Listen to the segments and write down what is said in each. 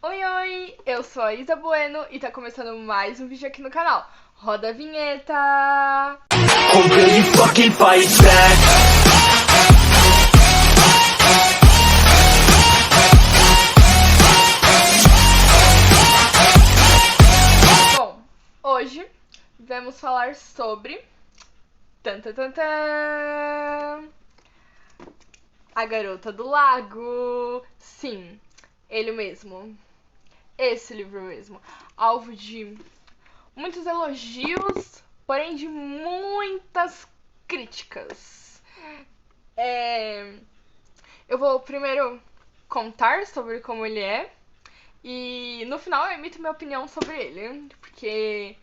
Oi, oi! Eu sou a Isa Bueno e tá começando mais um vídeo aqui no canal. Roda a vinheta! Oh, will you fucking fight back? Bom, hoje vamos falar sobre... Tan, tan, tan, tan, A Garota do Lago. Sim, ele mesmo. Esse livro mesmo. Alvo de muitos elogios, porém de muitas críticas. Eu vou primeiro contar sobre como ele é e no final eu emito minha opinião sobre ele, porque,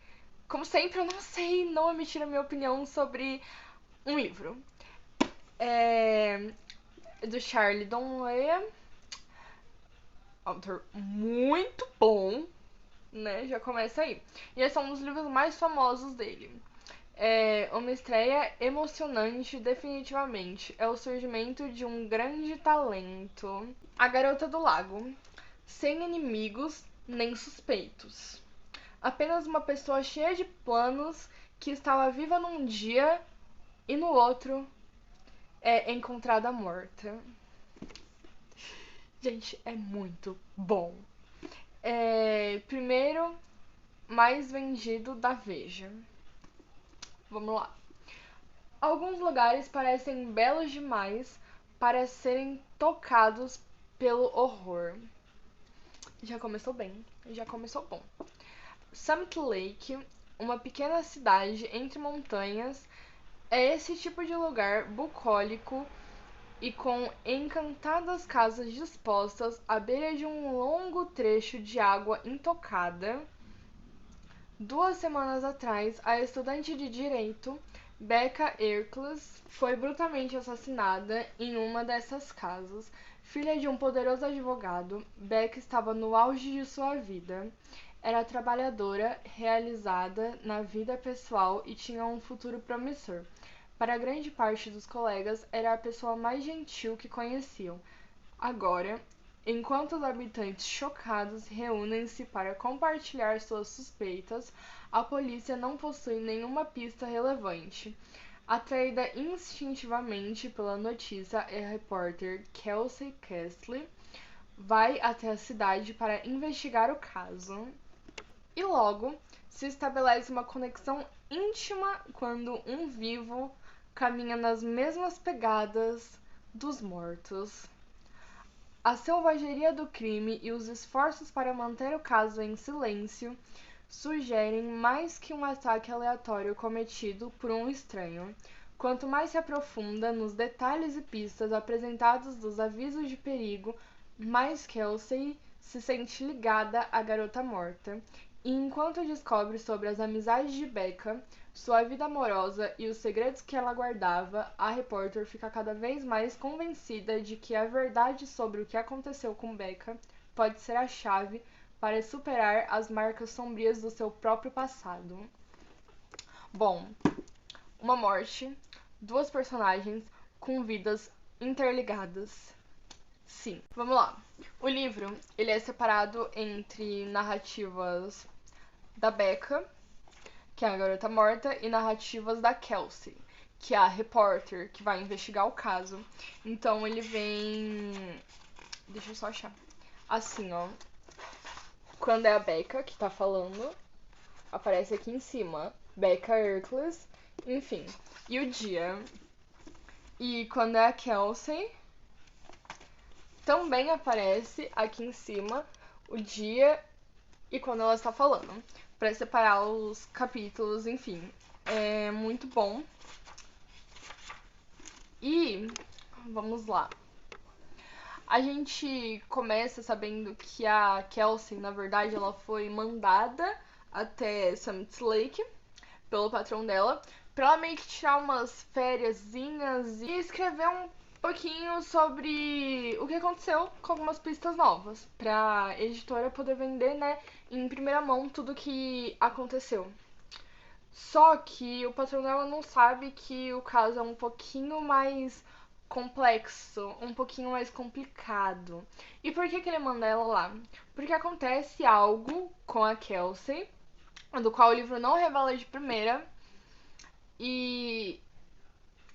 como sempre, eu não sei não emitir a minha opinião sobre um livro. É do Charlie Donlea, autor muito bom, né? Já começa aí. E esse é um dos livros mais famosos dele. É uma estreia emocionante, definitivamente. É o surgimento de um grande talento. A Garota do Lago. Sem inimigos nem suspeitos. Apenas uma pessoa cheia de planos que estava viva num dia e no outro é encontrada morta. Gente, é muito bom. Primeiro mais vendido da Veja. Vamos lá. Alguns lugares parecem belos demais para serem tocados pelo horror. Já começou bem, já começou bom. Summit Lake, uma pequena cidade entre montanhas, é esse tipo de lugar bucólico e com encantadas casas dispostas à beira de um longo trecho de água intocada. 2 semanas atrás, a estudante de direito Becca Ercles foi brutalmente assassinada em uma dessas casas. Filha de um poderoso advogado, Becca estava no auge de sua vida. Era trabalhadora, realizada na vida pessoal e tinha um futuro promissor. Para grande parte dos colegas, era a pessoa mais gentil que conheciam. Agora, enquanto os habitantes chocados reúnem-se para compartilhar suas suspeitas, a polícia não possui nenhuma pista relevante. Atraída instintivamente pela notícia, a repórter Kelsey Castley vai até a cidade para investigar o caso. E logo se estabelece uma conexão íntima quando um vivo caminha nas mesmas pegadas dos mortos. A selvageria do crime e os esforços para manter o caso em silêncio sugerem mais que um ataque aleatório cometido por um estranho. Quanto mais se aprofunda nos detalhes e pistas apresentados dos avisos de perigo, mais Kelsey se sente ligada à garota morta. E enquanto descobre sobre as amizades de Becca, sua vida amorosa e os segredos que ela guardava, a repórter fica cada vez mais convencida de que a verdade sobre o que aconteceu com Becca pode ser a chave para superar as marcas sombrias do seu próprio passado. Bom, uma morte, duas personagens com vidas interligadas. Sim, vamos lá. O livro, ele é separado entre narrativas da Becca, que é a garota morta, e narrativas da Kelsey, que é a repórter que vai investigar o caso. Então ele vem... Deixa eu só achar. Assim, ó. Quando é a Becca que tá falando, aparece aqui em cima. Becca Ercles, enfim. E o dia. E quando é a Kelsey, também aparece aqui em cima o dia e quando ela está falando, para separar os capítulos, enfim. É muito bom. E vamos lá. A gente começa sabendo que a Kelsey, na verdade, ela foi mandada até Summit Lake pelo patrão dela pra ela meio que tirar umas fériasinhas e escrever um pouquinho sobre o que aconteceu com algumas pistas novas pra editora poder vender, né, em primeira mão tudo que aconteceu. Só que o patrão dela não sabe que o caso é um pouquinho mais complexo, um pouquinho mais complicado. E por que ele manda ela lá? Porque acontece algo com a Kelsey, do qual o livro não revela de primeira, e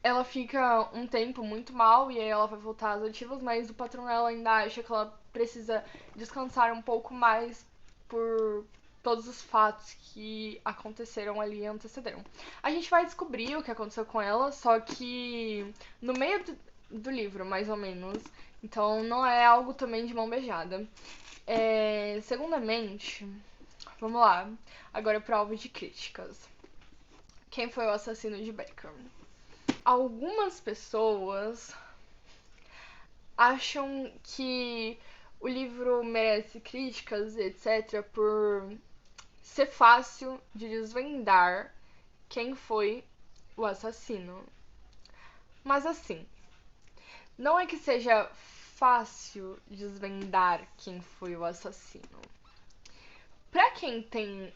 ela fica um tempo muito mal e aí ela vai voltar às ativas, mas o patrão dela ainda acha que ela precisa descansar um pouco mais por todos os fatos que aconteceram ali e antecederam. A gente vai descobrir o que aconteceu com ela, só que no meio do livro, mais ou menos. Então não é algo também de mão beijada. Segundamente, vamos lá. Agora pro alvo de críticas. Quem foi o assassino de Beckham? Algumas pessoas acham que o livro merece críticas, etc., por ser fácil de desvendar quem foi o assassino. Mas assim, não é que seja fácil desvendar quem foi o assassino. Pra quem tem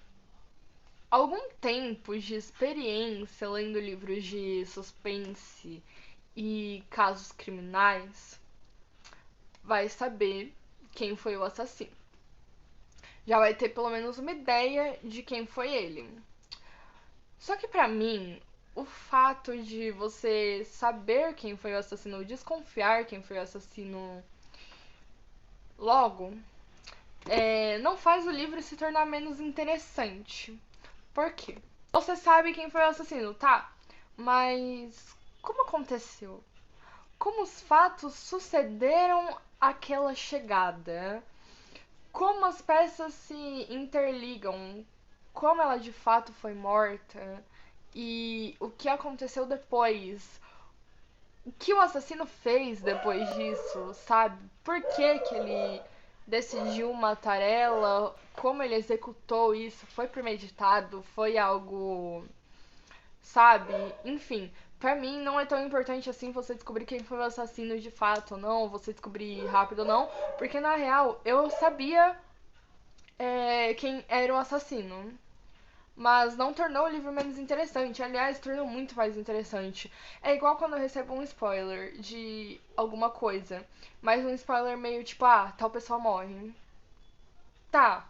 algum tempo de experiência lendo livros de suspense e casos criminais, vai saber quem foi o assassino. Já vai ter pelo menos uma ideia de quem foi ele. Só que pra mim, o fato de você saber quem foi o assassino ou desconfiar quem foi o assassino logo, não faz o livro se tornar menos interessante. Por quê? Você sabe quem foi o assassino, tá? Mas como aconteceu? Como os fatos sucederam aquela chegada? Como as peças se interligam? Como ela de fato foi morta? E o que aconteceu depois? O que o assassino fez depois disso, sabe? Por que que ele decidiu matar ela? Como ele executou isso? Foi premeditado? Foi algo, sabe? Enfim, pra mim não é tão importante assim você descobrir quem foi o assassino de fato ou não, você descobrir rápido ou não, porque na real eu sabia quem era o assassino. Mas não tornou o livro menos interessante. Aliás, tornou muito mais interessante. É igual quando eu recebo um spoiler de alguma coisa. Mas um spoiler meio tipo, tal pessoa morre. Tá,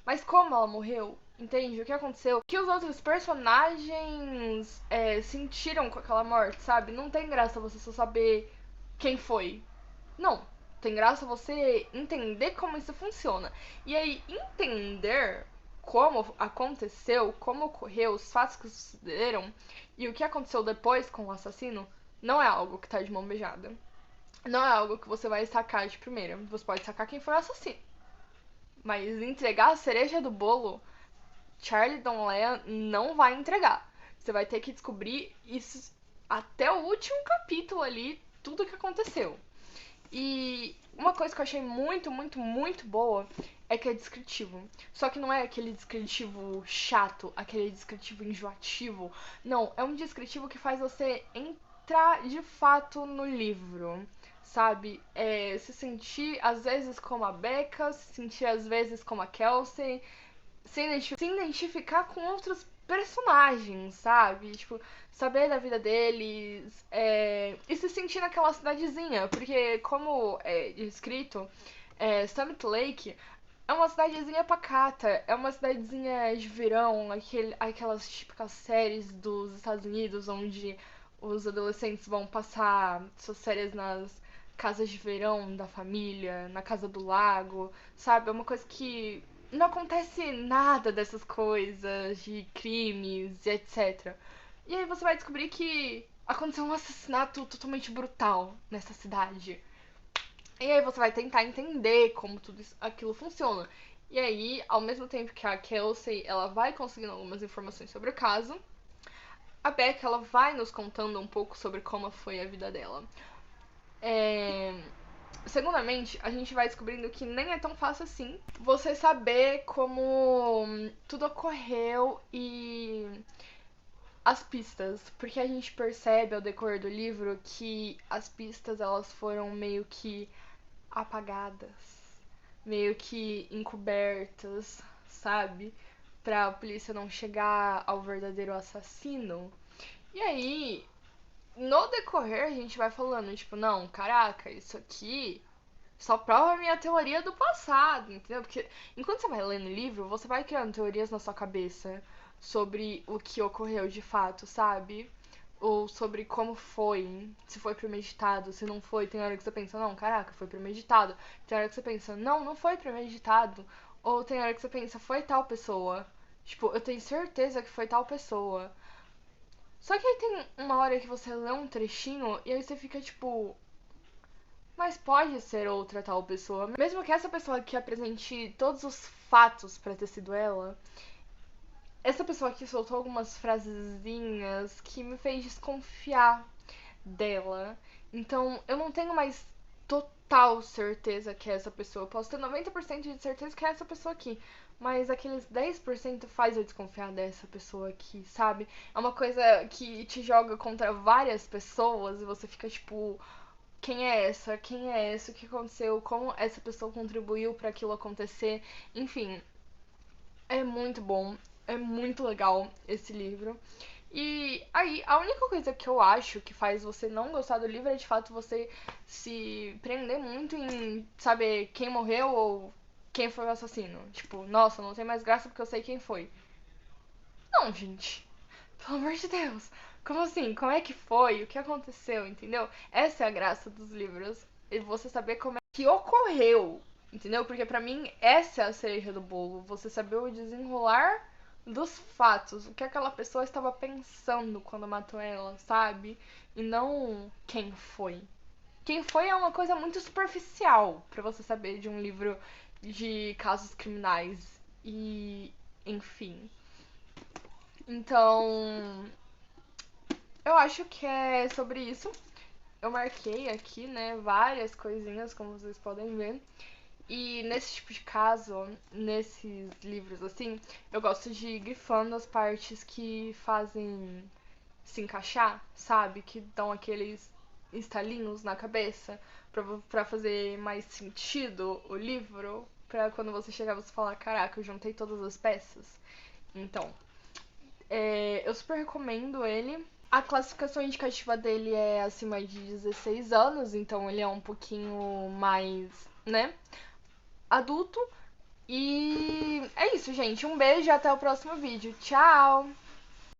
mas como ela morreu? Entende? O que aconteceu? O que os outros personagens sentiram com aquela morte, sabe? Não tem graça você só saber quem foi. Não. Tem graça você entender como isso funciona. E aí, entender como aconteceu, como ocorreu, os fatos que sucederam e o que aconteceu depois com o assassino, não é algo que tá de mão beijada. Não é algo que você vai sacar de primeira. Você pode sacar quem foi o assassino. Mas entregar a cereja do bolo, Charlie Donlea não vai entregar. Você vai ter que descobrir isso até o último capítulo ali, tudo o que aconteceu. E uma coisa que eu achei muito, muito, muito boa é que é descritivo. Só que não é aquele descritivo chato, aquele descritivo enjoativo. Não, é um descritivo que faz você entrar de fato no livro, sabe? Se sentir às vezes como a Becca, se sentir às vezes como a Kelsey, se identificar com outros personagens, sabe? Tipo, saber da vida deles e se sentir naquela cidadezinha. Porque, como é descrito, Summit Lake é uma cidadezinha pacata, é uma cidadezinha de verão, aquelas típicas séries dos Estados Unidos onde os adolescentes vão passar suas férias nas casas de verão da família, na casa do lago, sabe? É uma coisa que não acontece nada dessas coisas, de crimes e etc. E aí você vai descobrir que aconteceu um assassinato totalmente brutal nessa cidade. E aí você vai tentar entender como tudo aquilo funciona. E aí, ao mesmo tempo que a Kelsey, ela vai conseguindo algumas informações sobre o caso, a Beck, ela vai nos contando um pouco sobre como foi a vida dela. Segundamente, a gente vai descobrindo que nem é tão fácil assim você saber como tudo ocorreu e as pistas, porque a gente percebe ao decorrer do livro que as pistas elas foram meio que apagadas, meio que encobertas, sabe? Pra polícia não chegar ao verdadeiro assassino. E aí, no decorrer a gente vai falando, tipo, não, caraca, isso aqui só prova a minha teoria do passado, entendeu? Porque enquanto você vai lendo o livro, você vai criando teorias na sua cabeça sobre o que ocorreu de fato, sabe? Ou sobre como foi, se foi premeditado, se não foi. Tem hora que você pensa, não, caraca, foi premeditado. Tem hora que você pensa, não foi premeditado. Ou tem hora que você pensa, foi tal pessoa. Tipo, eu tenho certeza que foi tal pessoa. Só que aí tem uma hora que você lê um trechinho e aí você fica tipo, mas pode ser outra tal pessoa. Mesmo que essa pessoa que apresente todos os fatos pra ter sido ela, essa pessoa aqui soltou algumas frasezinhas que me fez desconfiar dela. Então eu não tenho mais total certeza que é essa pessoa. Eu posso ter 90% de certeza que é essa pessoa aqui. Mas aqueles 10% faz eu desconfiar dessa pessoa aqui, sabe? É uma coisa que te joga contra várias pessoas e você fica tipo, quem é essa? Quem é essa? O que aconteceu? Como essa pessoa contribuiu para aquilo acontecer? Enfim, é muito bom, é muito legal esse livro. E aí, a única coisa que eu acho que faz você não gostar do livro é de fato você se prender muito em saber quem morreu ou quem foi o assassino. Tipo, nossa, não tem mais graça porque eu sei quem foi. Não, gente. Pelo amor de Deus. Como assim? Como é que foi? O que aconteceu? Entendeu? Essa é a graça dos livros. E você saber como é que ocorreu. Entendeu? Porque pra mim, essa é a cereja do bolo. Você saber o desenrolar dos fatos. O que aquela pessoa estava pensando quando matou ela, sabe? E não quem foi. Quem foi é uma coisa muito superficial pra você saber de um livro de casos criminais. E, enfim. Então, eu acho que é sobre isso. Eu marquei aqui, né, várias coisinhas, como vocês podem ver. E nesse tipo de caso, nesses livros assim, eu gosto de ir grifando as partes que fazem se encaixar, sabe? Que dão aqueles estalinhos na cabeça pra fazer mais sentido o livro. Pra quando você chegar você falar, caraca, eu juntei todas as peças. Então, eu super recomendo ele. A classificação indicativa dele é acima de 16 anos, então ele é um pouquinho mais, né, adulto. E é isso, gente. Um beijo e até o próximo vídeo. Tchau!